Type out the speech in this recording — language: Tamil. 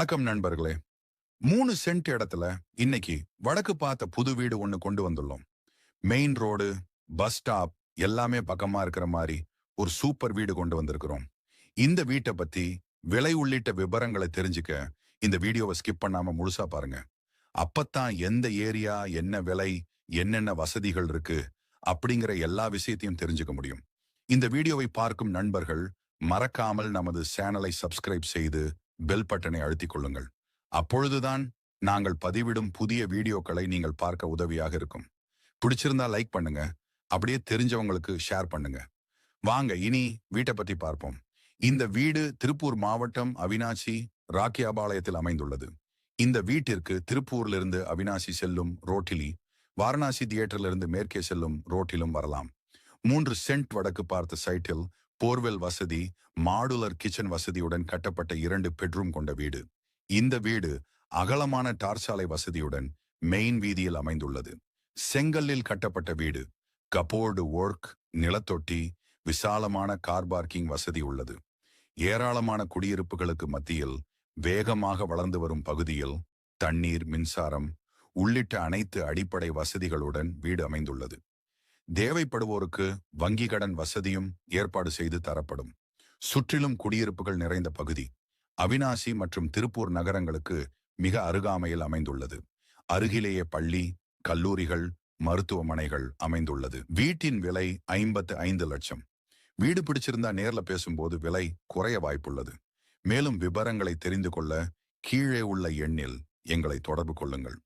வணக்கம் நண்பர்களே. 3 சென்ட் இடத்துல இன்னைக்கு வடக்கு பார்த்த புது வீடு ஒண்ணு கொண்டு வந்துள்ளோம். மெயின் ரோடு, பஸ் ஸ்டாப் எல்லாமே பக்கமா இருக்கிற மாதிரி ஒரு சூப்பர் வீடு கொண்டு வந்திருக்கிறோம். இந்த வீட்டை பத்தி விலை உள்ளிட்ட விவரங்களை தெரிஞ்சுக்க இந்த வீடியோவை ஸ்கிப் பண்ணாம முழுசா பாருங்க. அப்பத்தான் எந்த ஏரியா, என்ன விலை, என்னென்ன வசதிகள் இருக்கு அப்படிங்கிற எல்லா விஷயத்தையும் தெரிஞ்சுக்க முடியும். இந்த வீடியோவை பார்க்கும் நண்பர்கள் மறக்காமல் நமது சேனலை சப்ஸ்கிரைப் செய்து பெல் பட்டனை அழுத்திக் கொள்ளுங்கள். அப்பொழுதுதான் நாங்கள் பதிவிடும் புதிய வீடியோக்களை நீங்கள் பார்க்க உதவியாக இருக்கும். பிடிச்சிருந்தா லைக் பண்ணுங்க, அப்படியே தெரிஞ்சவங்களுக்கு ஷேர் பண்ணுங்க. வாங்க இனி வீட்டை பத்தி பார்ப்போம். இந்த வீடு திருப்பூர் மாவட்டம் அவினாசி ராக்கியாபாளையத்தில் அமைந்துள்ளது. இந்த வீட்டிற்கு திருப்பூரிலிருந்து அவினாசி செல்லும் ரோட்டிலி, வாரணாசி தியேட்டரிலிருந்து மேற்கே செல்லும் ரோட்டிலும் வரலாம். 3 சென்ட் வடக்கு பார்த்த சைட்டில் போர்வெல் வசதி, மாடுலர் கிச்சன் வசதியுடன் கட்டப்பட்ட 2 பெட்ரூம் கொண்ட வீடு. இந்த வீடு அகலமான டார்சாலை வசதியுடன் மெயின் வீதியில் அமைந்துள்ளது. செங்கல்லில் கட்டப்பட்ட வீடு, கபோர்டு ஒர்க், நிலத்தொட்டி, விசாலமான கார் பார்க்கிங் வசதி உள்ளது. ஏராளமான குடியிருப்புகளுக்கு மத்தியில் வேகமாக வளர்ந்து வரும் பகுதியில் தண்ணீர், மின்சாரம் உள்ளிட்ட அனைத்து அடிப்படை வசதிகளுடன் வீடு அமைந்துள்ளது. தேவைப்படுவோருக்கு வங்கி கடன் வசதியும் ஏற்பாடு செய்து தரப்படும். சுற்றிலும் குடியிருப்புகள் நிறைந்த பகுதி. அவினாசி மற்றும் திருப்பூர் நகரங்களுக்கு மிக அருகாமையில் அமைந்துள்ளது. அருகிலேயே பள்ளி, கல்லூரிகள், மருத்துவமனைகள் அமைந்துள்ளது. வீட்டின் விலை 55 லட்சம். வீடு பிடிச்சிருந்தா நேர்ல பேசும்போது விலை குறைய வாய்ப்புள்ளது. மேலும் விவரங்களை தெரிந்து கொள்ள கீழே உள்ள எண்ணில் எங்களை தொடர்பு கொள்ளுங்கள்.